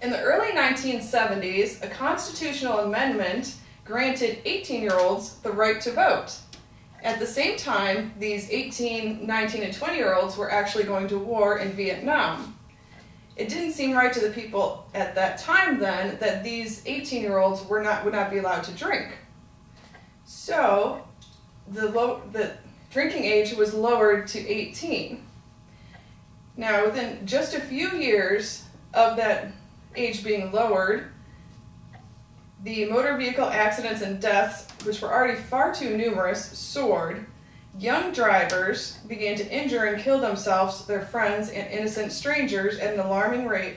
In the early 1970s, a constitutional amendment granted 18-year-olds the right to vote. At the same time, these 18, 19, and 20-year-olds were actually going to war in Vietnam. It didn't seem right to the people at that time then that these 18-year-olds would not be allowed to drink. So the drinking age was lowered to 18. Now, within just a few years of that age being lowered, the motor vehicle accidents and deaths, which were already far too numerous, soared. Young drivers began to injure and kill themselves, their friends, and innocent strangers at an alarming rate.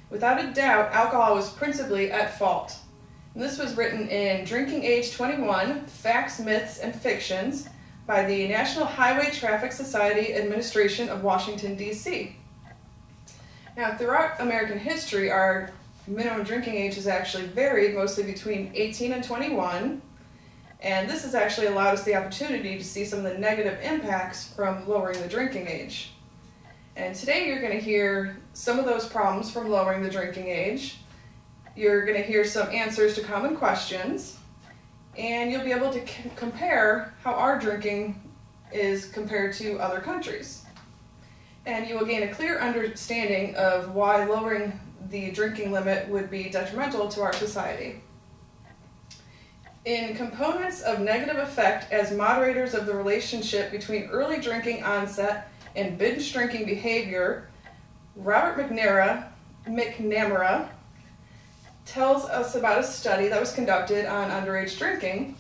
Without a doubt, alcohol was principally at fault. And this was written in Drinking Age 21, Facts, Myths, and Fictions by the National Highway Traffic Society Administration of Washington, D.C. Now, throughout American history, our minimum drinking age has actually varied, mostly between 18 and 21, and this has actually allowed us the opportunity to see some of the negative impacts from lowering the drinking age. And today you're going to hear some of those problems from lowering the drinking age. You're going to hear some answers to common questions, and you'll be able to compare how our drinking is compared to other countries. And you will gain a clear understanding of why lowering the drinking limit would be detrimental to our society. In Components of Negative Effect as Moderators of the Relationship Between Early Drinking Onset and Binge Drinking Behavior, Robert McNamara tells us about a study that was conducted on underage drinking.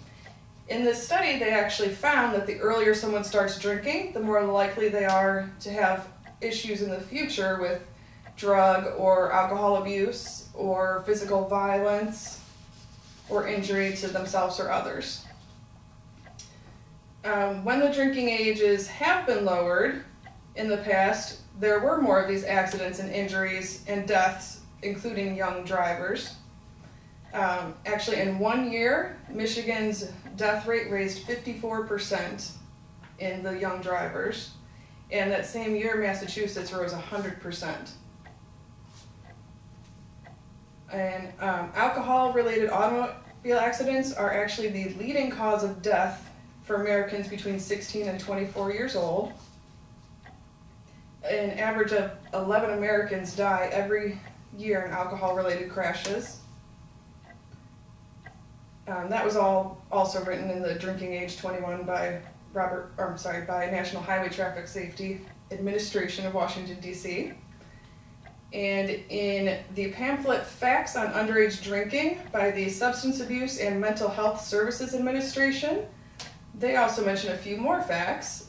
In this study, they actually found that the earlier someone starts drinking, the more likely they are to have issues in the future with drug or alcohol abuse or physical violence or injury to themselves or others. When the drinking ages have been lowered in the past, there were more of these accidents and injuries and deaths, including young drivers. Actually, in 1 year, Michigan's death rate raised 54% in the young drivers, and that same year, Massachusetts rose 100%. And alcohol-related automobile accidents are actually the leading cause of death for Americans between 16 and 24 years old. An average of 11 Americans die every year in alcohol-related crashes. That was also written in the Drinking Age 21 by National Highway Traffic Safety Administration of Washington, D.C. And in the pamphlet Facts on Underage Drinking by the Substance Abuse and Mental Health Services Administration, they also mention a few more facts.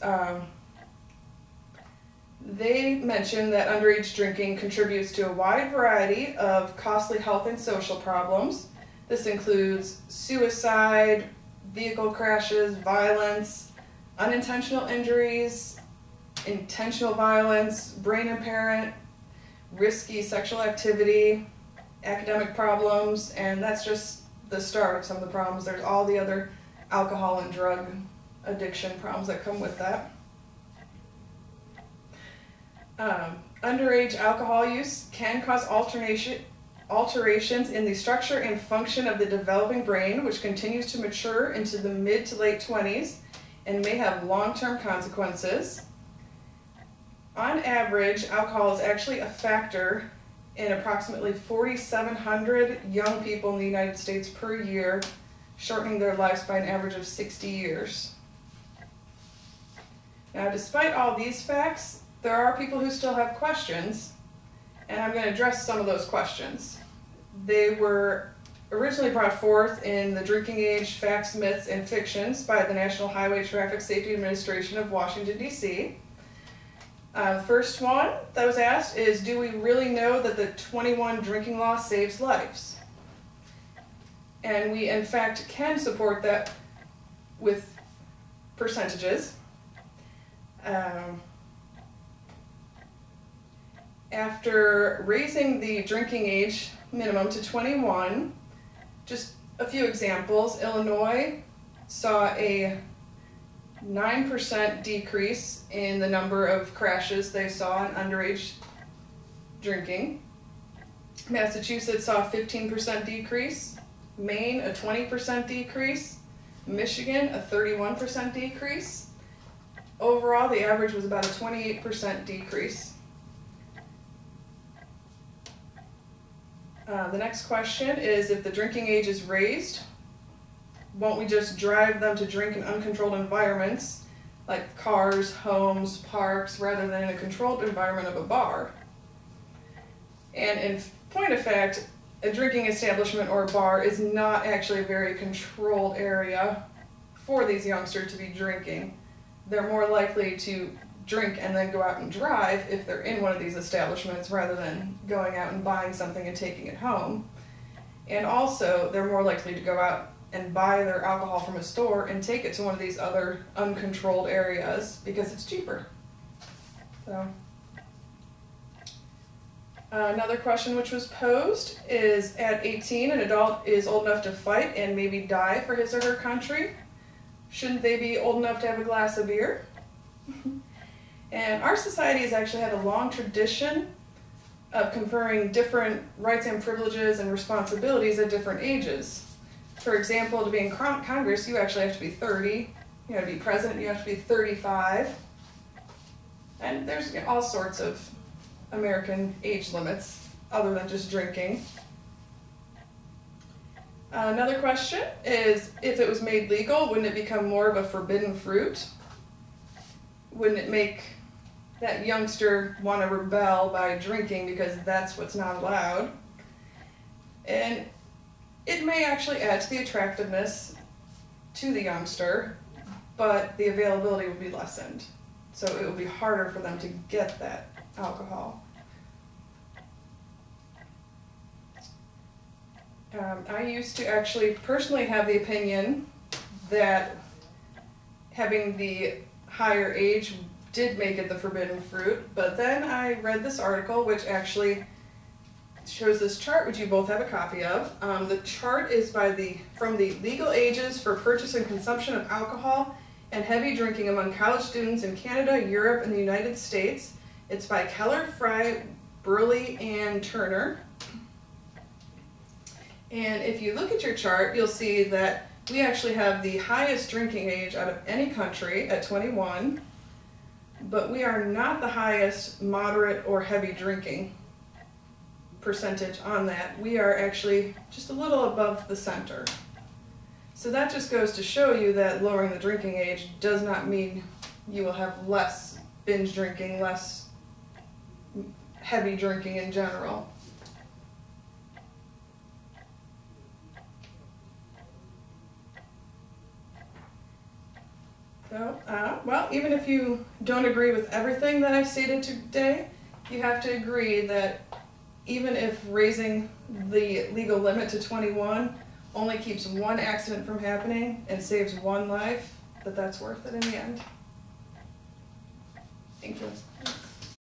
They mention that underage drinking contributes to a wide variety of costly health and social problems. This includes suicide, vehicle crashes, violence, unintentional injuries, intentional violence, brain impairment, risky sexual activity, academic problems, and that's just the start of some of the problems. There's all the other alcohol and drug addiction problems that come with that. Underage alcohol use can cause alterations in the structure and function of the developing brain, which continues to mature into the mid to late 20s and may have long-term consequences. On average, alcohol is actually a factor in approximately 4,700 young people in the United States per year, shortening their lives by an average of 60 years. Now, despite all these facts, there are people who still have questions, and I'm going to address some of those questions. They were originally brought forth in the Drinking Age Facts, Myths, and Fictions by the National Highway Traffic Safety Administration of Washington, D.C. The first one that was asked is, do we really know that the 21 drinking law saves lives? And we, in fact, can support that with percentages. After raising the drinking age minimum to 21, just a few examples, Illinois saw a 9% decrease in the number of crashes they saw in underage drinking. Massachusetts saw a 15% decrease, Maine a 20% decrease, Michigan a 31% decrease. Overall, the average was about a 28% decrease. The next question is, if the drinking age is raised, won't we just drive them to drink in uncontrolled environments like cars, homes, parks, rather than in a controlled environment of a bar? And in point of fact, a drinking establishment or a bar is not actually a very controlled area for these youngsters to be drinking. They're more likely to drink and then go out and drive if they're in one of these establishments rather than going out and buying something and taking it home. And also, they're more likely to go out and buy their alcohol from a store and take it to one of these other uncontrolled areas because it's cheaper. So, another question which was posed is, at 18, an adult is old enough to fight and maybe die for his or her country. Shouldn't they be old enough to have a glass of beer? And our society has actually had a long tradition of conferring different rights and privileges and responsibilities at different ages. For example, to be in Congress, you actually have to be 30. You have to be president, you have to be 35. And there's all sorts of American age limits other than just drinking. Another question is, if it was made legal, wouldn't it become more of a forbidden fruit? Wouldn't it make that youngster want to rebel by drinking because that's what's not allowed? And it may actually add to the attractiveness to the youngster, but the availability would be lessened. So it would be harder for them to get that alcohol. I used to actually personally have the opinion that having the higher age did make it the forbidden fruit, but then I read this article which actually shows this chart, which you both have a copy of. The chart is from the legal ages for purchase and consumption of alcohol and heavy drinking among college students in Canada, Europe, and the United States. It's by Keller, Fry, Burley, and Turner. And if you look at your chart, you'll see that we actually have the highest drinking age out of any country at 21, but we are not the highest moderate or heavy drinking percentage on that. We are actually just a little above the center. So that just goes to show you that lowering the drinking age does not mean you will have less binge drinking, less heavy drinking in general. So, well, even if you don't agree with everything that I've stated today, you have to agree that even if raising the legal limit to 21 only keeps one accident from happening and saves one life, that's worth it in the end. Thank you.